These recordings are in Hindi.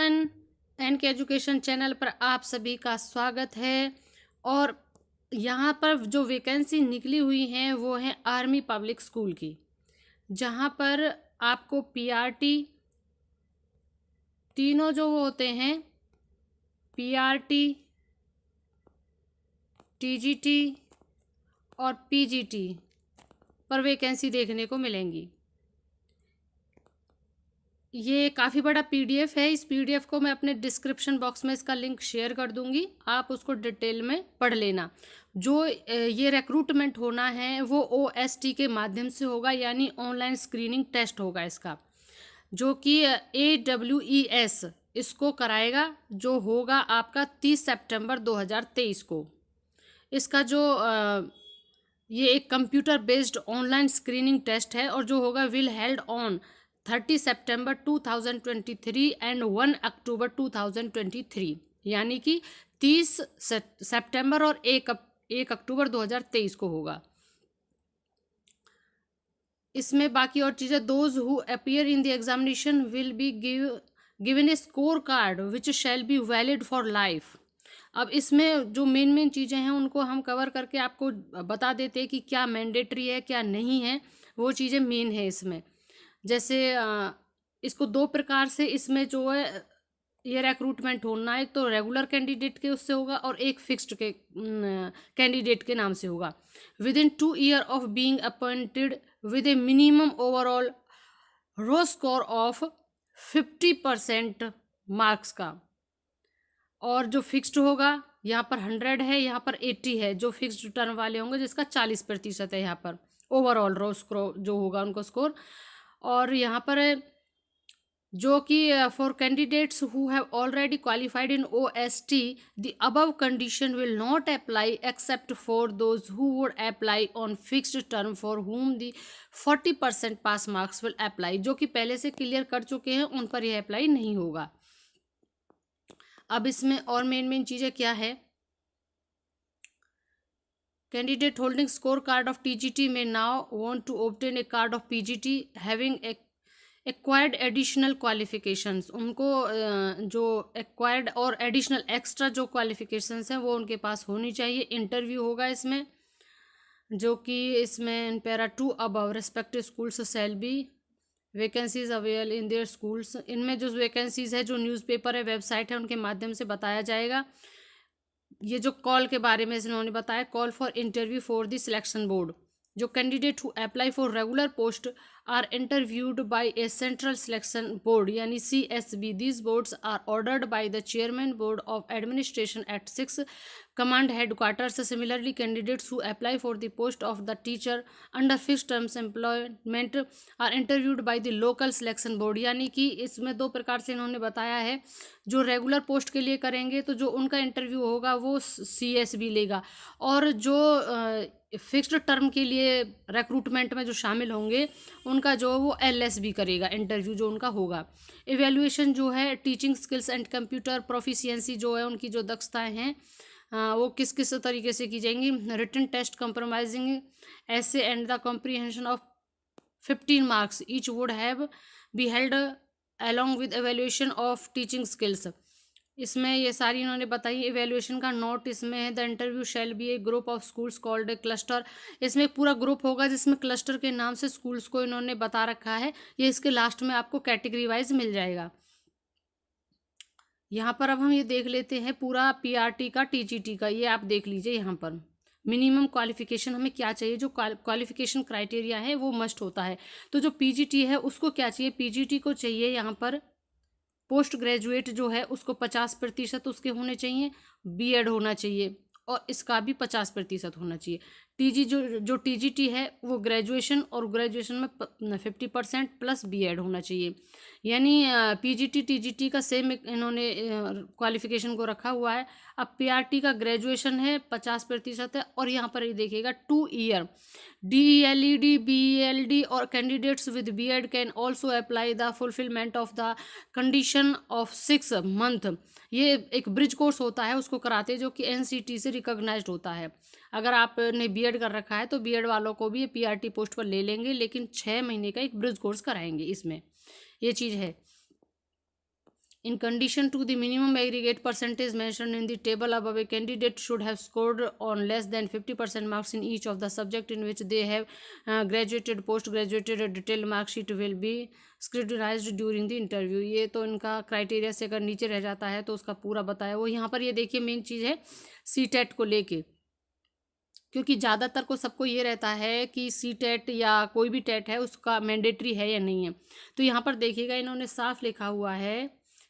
एन के एजुकेशन चैनल पर आप सभी का स्वागत है। और यहाँ पर जो वैकेंसी निकली हुई हैं वो है आर्मी पब्लिक स्कूल की, जहाँ पर आपको पीआरटी तीनों जो वो होते हैं पीआरटी, टीजीटी और पीजीटी पर वैकेंसी देखने को मिलेंगी। ये काफ़ी बड़ा पीडीएफ है। इस पीडीएफ को मैं अपने डिस्क्रिप्शन बॉक्स में इसका लिंक शेयर कर दूंगी, आप उसको डिटेल में पढ़ लेना। जो ये रिक्रूटमेंट होना है वो ओएसटी के माध्यम से होगा, यानी ऑनलाइन स्क्रीनिंग टेस्ट होगा इसका, जो कि AWES इसको कराएगा, जो होगा आपका 30 सितंबर 2023 को। इसका जो ये एक computer based online screening test है और जो होगा विल हेल्ड ऑन 30 सितंबर 2023 एंड 1 अक्टूबर 2023, यानी कि 30 सितंबर और 1 अक्टूबर 2023 को होगा। इसमें बाकी और चीज़ें, those who appear in the examination will be given A score card which shall be valid for life. अब इसमें जो मेन चीज़ें हैं उनको हम कवर करके आपको बता देते हैं कि क्या मैंडेटरी है क्या नहीं है, वो चीज़ें मेन है इसमें। जैसे इसको दो प्रकार से इसमें जो है ये रिक्रूटमेंट होना है, एक तो रेगुलर कैंडिडेट के उससे होगा और एक फिक्स्ड के कैंडिडेट के नाम से होगा। Within 2 year of being appointed with a minimum overall raw score of 50% marks का। और जो फिक्स्ड होगा यहाँ पर 100 है, यहाँ पर 80 है। जो फिक्स्ड टर्म वाले होंगे जिसका 40% है यहाँ पर ओवरऑल रो स्कोर जो होगा उनको स्कोर। और यहाँ पर जो कि for candidates who have already qualified in OST the above condition will not apply except for those who would apply on fixed term for whom the 40% pass marks will apply. जो कि पहले से क्लियर कर चुके हैं उन पर यह अप्लाई नहीं होगा। अब इसमें और मेन चीज़ें क्या है, candidate holding score card of TGT में now want to obtain a card of PGT having acquired additional qualifications. उनको जो एक्वायर्ड और एडिशनल एक्स्ट्रा जो क्वालिफिकेशंस हैं वो उनके पास होनी चाहिए। इंटरव्यू होगा इसमें, जो कि इसमें in para 2 above respective schools shall be vacancies avail in their schools. इनमें जो वैकेंसीज है, जो न्यूज़पेपर है, वेबसाइट है, उनके माध्यम से बताया जाएगा। ये जो कॉल के बारे में इन्होंने बताया, call for interview for the selection board. जो candidate who apply for regular post are interviewed by a central selection board यानी CSB। These boards are ordered by the chairman board of administration at 6 command headquarters. Similarly, candidates who apply for the post of the teacher under fixed terms employment are interviewed by the local selection board। यानी कि इसमें दो प्रकार से इन्होंने बताया है। जो रेगुलर पोस्ट के लिए करेंगे तो जो उनका इंटरव्यू होगा वो CSB लेगा, और जो फिक्स्ड टर्म के लिए रिक्रूटमेंट में जो शामिल होंगे उनका जो वो LSB करेगा इंटरव्यू जो उनका होगा। एवेल्युएशन जो है teaching skills and computer proficiency जो है उनकी जो दक्षताएं हैं वो किस किस तरीके से की जाएंगी। रिटन टेस्ट कंप्रोमाइजिंग ऐसे and the comprehension of 15 marks each would have be held along with evaluation of teaching skills. इसमें ये सारी इन्होंने बताई। एवेल्युएशन का नोट इसमें है, the interview shall be A group of schools called a cluster. इसमें पूरा ग्रुप होगा जिसमें क्लस्टर के नाम से स्कूल्स को इन्होंने बता रखा है। ये इसके लास्ट में आपको कैटेगरी वाइज मिल जाएगा। यहाँ पर अब हम ये देख लेते हैं पूरा PRT का TGT का, ये आप देख लीजिए। यहाँ पर मिनिमम क्वालिफिकेशन हमें क्या चाहिए, जो क्वालिफिकेशन क्राइटेरिया है वो मस्ट होता है। तो जो PGT है उसको क्या चाहिए, PGT को चाहिए यहाँ पर पोस्ट ग्रेजुएट जो है उसको 50% उसके होने चाहिए, B.Ed होना चाहिए और इसका भी 50% होना चाहिए। जो TGT है वो ग्रेजुएशन, और ग्रेजुएशन में 50% प्लस B.Ed होना चाहिए। यानी PGT TGT का सेम इन्होंने क्वालिफिकेशन को रखा हुआ है। अब PRT का ग्रेजुएशन है 50% है, और यहाँ पर ये देखिएगा 2 ईयर DELED BELD और candidates with B.Ed can also apply the fulfilment of the condition of 6 month. ये एक ब्रिज कोर्स होता है, उसको कराते हैं, जो कि NCT से रिकॉग्नाइज्ड होता है। अगर आपने B.Ed कर रखा है तो B.Ed वालों को भी PRT पोस्ट पर ले लेंगे, लेकिन 6 महीने का एक ब्रिज कोर्स कराएंगे। इसमें ये चीज़ है। In condition to the minimum aggregate percentage mentioned in the table above, a candidate should have scored on less than 50% marks in each of the subject in which they have graduated, post-graduated. A detailed mark sheet will be scrutinized during the interview. ये तो इनका क्राइटेरिया से अगर नीचे रह जाता है तो उसका पूरा बताया वो यहाँ पर। ये देखिए मेन चीज़ है CTET को लेके, क्योंकि ज़्यादातर को सबको ये रहता है कि CTET या कोई भी टेट है उसका मैंडेटरी है या नहीं है। तो यहाँ पर देखिएगा इन्होंने साफ लिखा हुआ है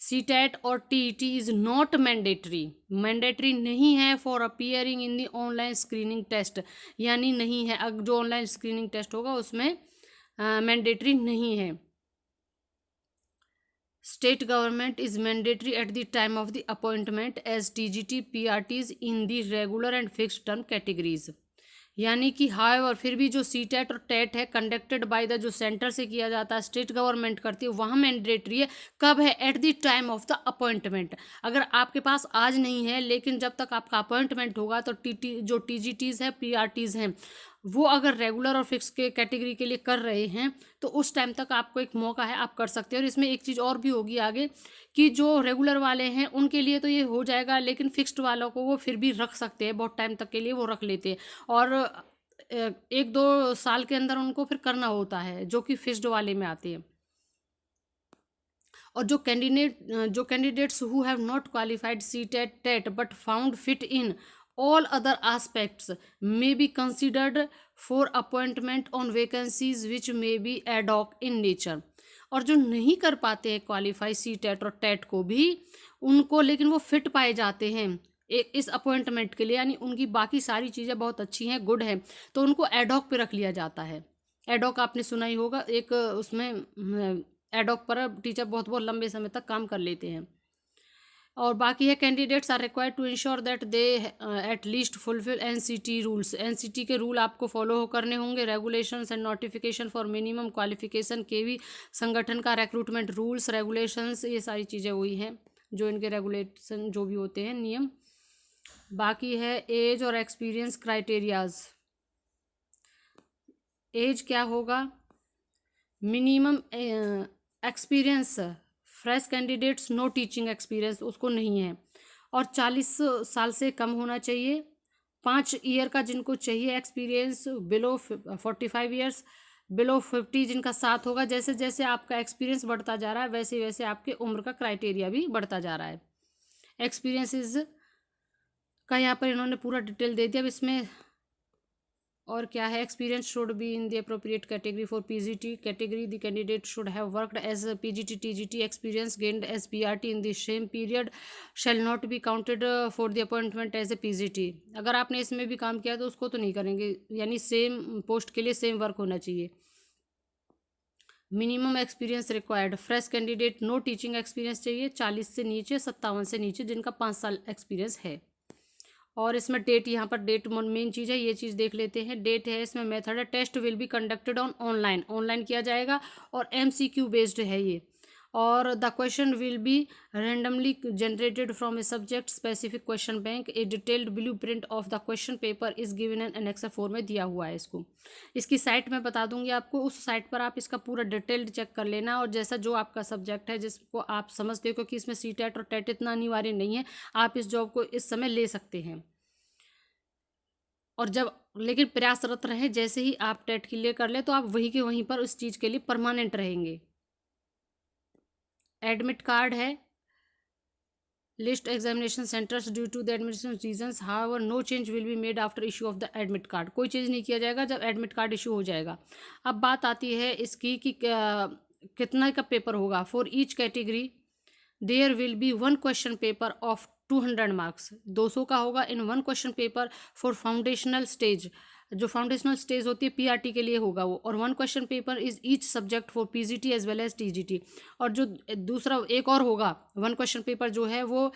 CTET और TET is not mandatory, mandatory नहीं है for appearing in the online screening test, यानी नहीं है। अब जो ऑनलाइन स्क्रीनिंग टेस्ट होगा उसमें मैंडेटरी नहीं है। State government is mandatory at the time of the appointment as TGT PRTs in the regular and fixed term categories, यानी कि हाउएवर फिर भी जो CTET और टेट है कंडक्टेड बाय द जो सेंटर से किया जाता है, स्टेट गवर्नमेंट करती है, वहाँ मैंडेटरी है। कब है? Eight the time of the appointment. अगर आपके पास आज नहीं है लेकिन जब तक आपका अपॉइंटमेंट होगा तो जो TGTs है PRTs हैं वो अगर रेगुलर और फिक्स के कैटेगरी के लिए कर रहे हैं तो उस टाइम तक आपको एक मौका है, आप कर सकते हैं। और इसमें एक चीज़ और भी होगी आगे कि जो रेगुलर वाले हैं उनके लिए तो ये हो जाएगा, लेकिन फिक्स्ड वालों को वो फिर भी रख सकते हैं, बहुत टाइम तक के लिए वो रख लेते हैं और 1-2 साल के अंदर उनको फिर करना होता है, जो कि फिक्स्ड वाले में आते हैं। और जो candidates who have not qualified CTET TET but found fit in all other aspects may be considered for appointment on vacancies which may be ad hoc in nature। और जो नहीं कर पाते हैं क्वालिफाई CTET और टेट को भी, उनको लेकिन वो फिट पाए जाते हैं इस अपॉइंटमेंट के लिए, यानी उनकी बाकी सारी चीज़ें बहुत अच्छी हैं, गुड है, तो उनको एड हॉक पे रख लिया जाता है। एड हॉक आपने सुना ही होगा, एक उसमें एड हॉक पर टीचर बहुत बहुत लंबे समय तक काम कर लेते हैं। और बाकी है candidates are required to ensure that they at least fulfil NCT rules. NCT के रूल आपको फॉलो करने होंगे। Regulations and notification for minimum qualification के भी संगठन का रिक्रूटमेंट रूल्स रेगुलेशंस, ये सारी चीज़ें वही हैं जो इनके रेगुलेशन जो भी होते हैं नियम। बाकी है एज और एक्सपीरियंस क्राइटेरियाज। एज क्या होगा? Minimum experience fresh candidates no teaching experience उसको नहीं है, और 40 साल से कम होना चाहिए। 5 ईयर का जिनको चाहिए एक्सपीरियंस, बिलो 45 ईयर्स, बिलो 50 जिनका 7 होगा। जैसे जैसे आपका एक्सपीरियंस बढ़ता जा रहा है वैसे वैसे आपके उम्र का क्राइटेरिया भी बढ़ता जा रहा है। एक्सपीरियंसेस का यहाँ पर इन्होंने पूरा डिटेल दे दिया। अब इसमें और क्या है? Experience should be in the appropriate category for PGT category. The candidate should have worked as PGT TGT experience gained as PRT in the same period shall not be counted for the appointment as a PGT। अगर आपने इसमें भी काम किया तो उसको तो नहीं करेंगे, यानी सेम पोस्ट के लिए सेम वर्क होना चाहिए। Minimum experience required, fresh candidate no teaching experience चाहिए, 40 से नीचे, 57 से नीचे जिनका 5 साल एक्सपीरियंस है। और इसमें डेट, यहाँ पर डेट मेन चीज़ है, ये चीज़ देख लेते हैं। डेट है, इसमें मेथड है, test will be conducted online किया जाएगा और MCQ बेस्ड है ये। और the question will be randomly generated from a subject specific question bank. A detailed blue print of the question paper is given an annexure 4 में दिया हुआ है। इसकी साइट मैं बता दूंगी आपको, उस साइट पर आप इसका पूरा डिटेल्ड चेक कर लेना। और जैसा जो आपका सब्जेक्ट है जिसको आप समझते हो, क्योंकि इसमें CTET और टेट इतना अनिवार्य नहीं है, आप इस जॉब को इस समय ले सकते हैं। और जब लेकिन प्रयासरत रहें, जैसे ही आप टेट क्लियर कर ले तो आप वहीं के वहीं पर उस चीज़ के लिए परमानेंट रहेंगे। एडमिट कार्ड है, list examination centres due to the administration reasons, however no change will be made after issue of the admit card. कोई चेंज नहीं किया जाएगा जब एडमिट कार्ड इशू हो जाएगा। अब बात आती है इसकी कि कितना का पेपर होगा। For each category there will be 1 question paper of 200 marks, 200 का होगा in 1 question paper. For foundational stage, जो फाउंडेशनल स्टेज होती है PRT के लिए होगा वो। और 1 question paper is each subject for PGT as well as TGT। और जो दूसरा एक और होगा 1 क्वेश्चन पेपर जो है वो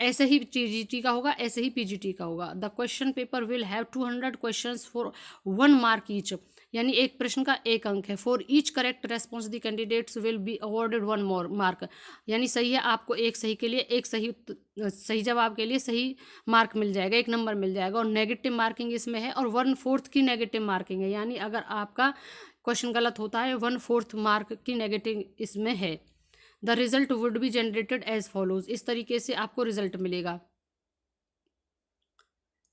ऐसे ही TGT का होगा, ऐसे ही PGT का होगा। The question paper will have 200 question for 1 mark each, यानी एक प्रश्न का 1 अंक है। For each correct response the candidates will be awarded 1 more mark, यानी सही है आपको एक सही के लिए, एक सही जवाब के लिए सही मार्क मिल जाएगा, 1 नंबर मिल जाएगा। और नेगेटिव मार्किंग इसमें है, और 1/4 की नेगेटिव मार्किंग है, यानी अगर आपका क्वेश्चन गलत होता है 1/4 मार्क की नेगेटिव इसमें है। The result would be generated as follows. इस तरीके से आपको रिजल्ट मिलेगा।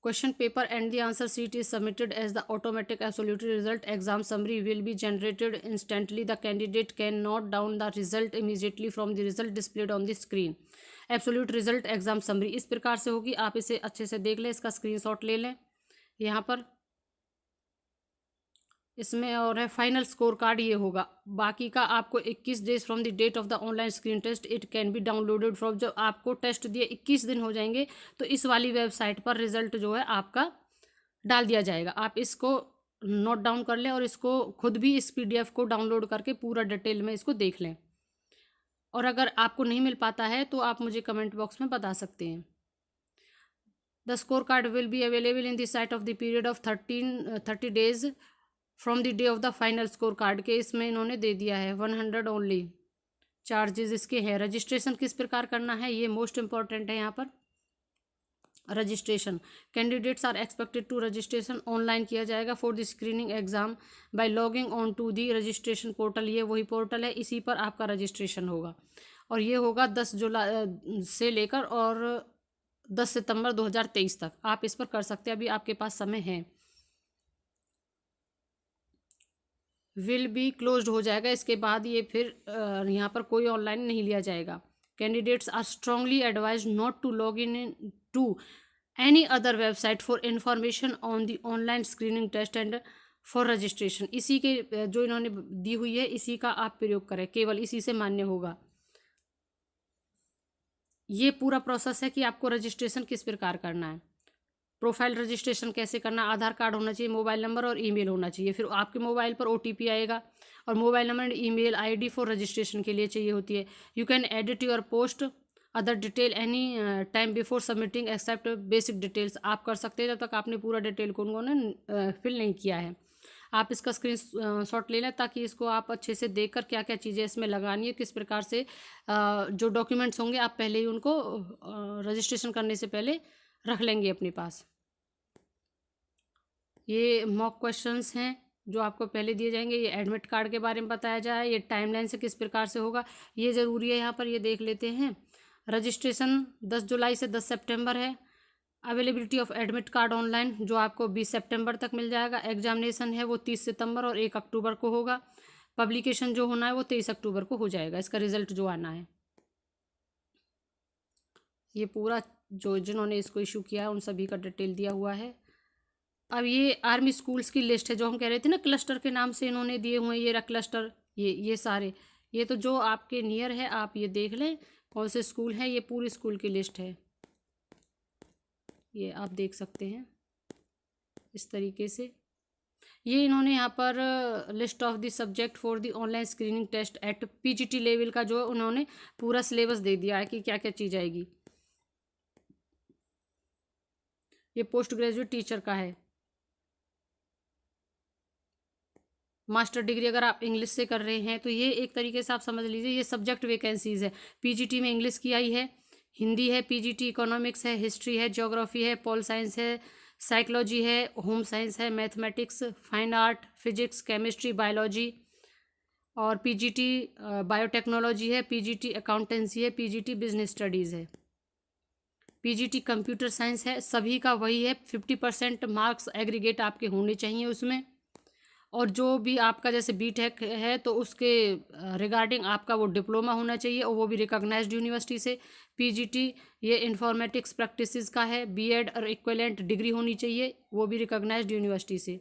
Question paper and the answer sheet is submitted as the automatic absolute result. Exam summary will be generated instantly. The candidate can note down the result immediately from the result displayed on the screen. Absolute result exam summary इस प्रकार से होगी, आप इसे अच्छे से देख लें, इसका स्क्रीनशॉट ले लें यहाँ पर इसमें, और है फाइनल स्कोर कार्ड ये होगा। बाकी का आपको 21 days from the date of the online screen test it can be downloaded from, जब आपको टेस्ट दिए 21 दिन हो जाएंगे तो इस वाली वेबसाइट पर रिजल्ट जो है आपका डाल दिया जाएगा। आप इसको नोट डाउन कर लें और इसको खुद भी इस PDF को डाउनलोड करके पूरा डिटेल में इसको देख लें। और अगर आपको नहीं मिल पाता है तो आप मुझे कमेंट बॉक्स में बता सकते हैं। The score card will be available in the site of the period of 30 days from the day of the final score card के, इसमें इन्होंने दे दिया है 100 ओनली चार्जेस इसके हैं। रजिस्ट्रेशन किस प्रकार करना है ये मोस्ट इंपॉर्टेंट है यहाँ पर। Registration candidates are expected to registration online किया जाएगा for the screening exam by logging on to the registration portal. ये वही पोर्टल है, इसी पर आपका रजिस्ट्रेशन होगा और ये होगा 10 जुलाई से लेकर और 10 सितंबर 2023 तक आप इस पर कर सकते हैं, अभी आपके पास समय है। विल बी क्लोज्ड हो जाएगा, इसके बाद ये फिर यहाँ पर कोई ऑनलाइन नहीं लिया जाएगा। Candidates are strongly advised not to log in to any other website for information on the online screening test and for registration. इसी के जो इन्होंने दी हुई है इसी का आप प्रयोग करें, केवल इसी से मान्य होगा। ये पूरा प्रोसेस है कि आपको रजिस्ट्रेशन किस प्रकार करना है। प्रोफाइल रजिस्ट्रेशन कैसे करना, आधार कार्ड होना चाहिए, मोबाइल नंबर और ईमेल होना चाहिए। फिर आपके मोबाइल पर OTP आएगा और mobile number and email ID for registration के लिए चाहिए होती है। You can edit your post other detail any time before submitting except basic details. आप कर सकते हैं जब तक आपने पूरा डिटेल को उन्होंने फिल नहीं किया है। आप इसका स्क्रीनशॉट ले लें ताकि इसको आप अच्छे से देखकर क्या क्या चीज़ें इसमें लगानी है, किस प्रकार से जो डॉक्यूमेंट्स होंगे आप पहले ही उनको रजिस्ट्रेशन करने से पहले रख लेंगे अपने पास। ये मॉक क्वेश्चंस हैं जो आपको पहले दिए जाएंगे। ये एडमिट कार्ड के बारे में बताया जाए, ये टाइमलाइन से किस प्रकार से होगा ये ज़रूरी है, यहाँ पर ये देख लेते हैं। रजिस्ट्रेशन 10 जुलाई से 10 सितंबर है। Availability of admit card online जो आपको 20 सितंबर तक मिल जाएगा। एग्जामिनेशन है वो 30 सितंबर और 1 अक्टूबर को होगा। पब्लिकेशन जो होना है वो 23 अक्टूबर को हो जाएगा, इसका रिजल्ट जो आना है। ये पूरा जो जिन्होंने इसको इशू किया है उन सभी का डिटेल दिया हुआ है। अब ये आर्मी स्कूल्स की लिस्ट है जो हम कह रहे थे ना, क्लस्टर के नाम से इन्होंने दिए हुए हैं। ये रहा क्लस्टर, ये सारे, ये तो जो आपके नियर है आप ये देख लें कौन से स्कूल हैं। ये पूरी स्कूल की लिस्ट है, ये आप देख सकते हैं इस तरीके से। ये इन्होंने यहाँ पर list of the subject for the online screening test at PGT level का जो उन्होंने पूरा सिलेबस दे दिया है कि क्या क्या चीज़ आएगी। ये पोस्ट ग्रेजुएट टीचर का है। मास्टर डिग्री अगर आप इंग्लिश से कर रहे हैं तो ये एक तरीके से आप समझ लीजिए ये सब्जेक्ट वैकेंसीज है। PGT में इंग्लिश की आई है, हिंदी है, PGT इकोनॉमिक्स है, हिस्ट्री है, ज्योग्राफी है, पॉल साइंस है, साइकोलॉजी है, होम साइंस है, mathematics, fine art, physics, chemistry, biology और PGT बायोटेक्नोलॉजी है, PGT अकाउंटेंसी है, PGT बिजनेस स्टडीज़ है, PGT कंप्यूटर साइंस है। सभी का वही है, 50% मार्क्स एग्रीगेट आपके होने चाहिए उसमें। और जो भी आपका जैसे BTech है तो उसके रिगार्डिंग आपका वो डिप्लोमा होना चाहिए और वो भी रिकॉग्नाइज्ड यूनिवर्सिटी से। PGT ये इंफॉर्मेटिक्स प्रैक्टिसेस का है, B.Ed और इक्विवेलेंट डिग्री होनी चाहिए, वो भी रिकॉग्नाइज्ड यूनिवर्सिटी से।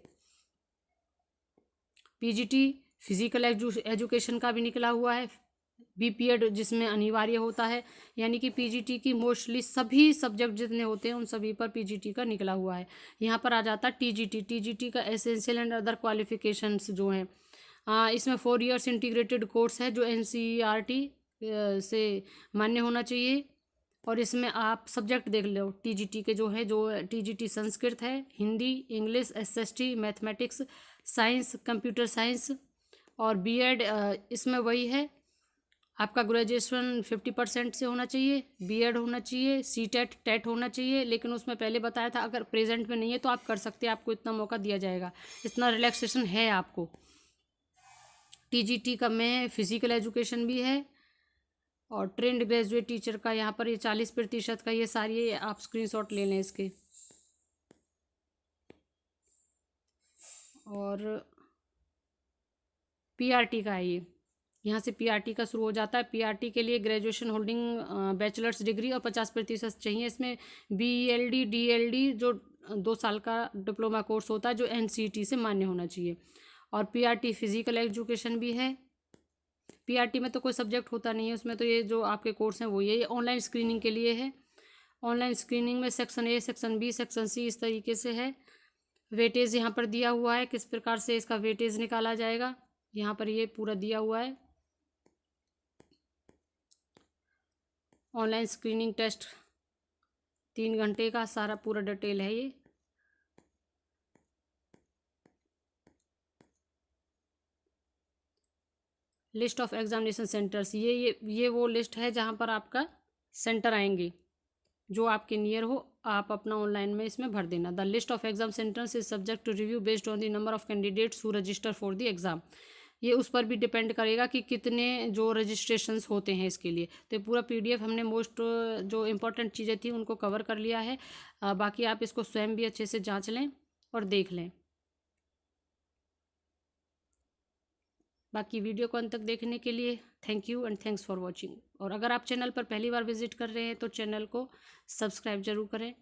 PGT फिजिकल एजुकेशन का भी निकला हुआ है, BPED जिसमें अनिवार्य होता है। यानी कि PGT की मोस्टली सभी सब्जेक्ट जितने होते हैं उन सभी पर PGT का निकला हुआ है। यहाँ पर आ जाता है TGT का एसेंशियल एंड अदर क्वालिफिकेशंस जो हैं। इसमें 4 इयर्स इंटीग्रेटेड कोर्स है जो NCERT से मान्य होना चाहिए। और इसमें आप सब्जेक्ट देख लो TGT के जो है, जो TGT संस्कृत है, Hindi, English, SST, mathematics, science, computer science और B.Ed इसमें वही है। आपका ग्रेजुएशन 50% से होना चाहिए, B.Ed होना चाहिए, CTET टेट होना चाहिए। लेकिन उसमें पहले बताया था अगर प्रेजेंट में नहीं है तो आप कर सकते हैं, आपको इतना मौका दिया जाएगा, इतना रिलैक्सेशन है आपको। TGT का में फिजिकल एजुकेशन भी है, और ट्रेंड ग्रेजुएट टीचर का यहाँ पर ये 40% का, ये सारी आप स्क्रीनशॉट ले लें इसके। और पीआरटी का है ये, यहाँ से पीआरटी का शुरू हो जाता है। पीआरटी के लिए ग्रेजुएशन होल्डिंग बैचलर्स डिग्री और 50% चाहिए इसमें। बीईएलडी डीएलडी जो 2 साल का डिप्लोमा कोर्स होता है जो एनसीईटी से मान्य होना चाहिए। और पीआरटी फिजिकल एजुकेशन भी है। पीआरटी में तो कोई सब्जेक्ट होता नहीं है उसमें, तो ये जो आपके कोर्स हैं वो ये ऑनलाइन स्क्रीनिंग के लिए है। ऑनलाइन स्क्रीनिंग में section A, section B, section C इस तरीके से है। वेटेज यहाँ पर दिया हुआ है, किस प्रकार से इसका वेटेज निकाला जाएगा यहाँ पर ये पूरा दिया हुआ है। ऑनलाइन स्क्रीनिंग टेस्ट 3 घंटे का सारा पूरा डिटेल है ये। लिस्ट ऑफ एग्जामिनेशन सेंटर्स, ये वो लिस्ट है जहाँ पर आपका सेंटर आएंगे, जो आपके नियर हो आप अपना ऑनलाइन में इसमें भर देना। The list of exam centres is subject to review based on the number of candidates who register for the exam. ये उस पर भी डिपेंड करेगा कि कितने जो रजिस्ट्रेशंस होते हैं इसके लिए। तो पूरा पीडीएफ हमने मोस्ट जो इम्पोर्टेंट चीज़ें थी उनको कवर कर लिया है। बाकी आप इसको स्वयं भी अच्छे से जांच लें और देख लें। बाकी वीडियो को अंत तक देखने के लिए thank you and thanks for watching. और अगर आप चैनल पर पहली बार विजिट कर रहे हैं तो चैनल को सब्सक्राइब जरूर करें।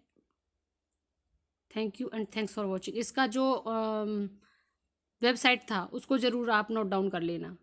Thank you and thanks for watching. इसका जो वेबसाइट था उसको ज़रूर आप नोट डाउन कर लेना।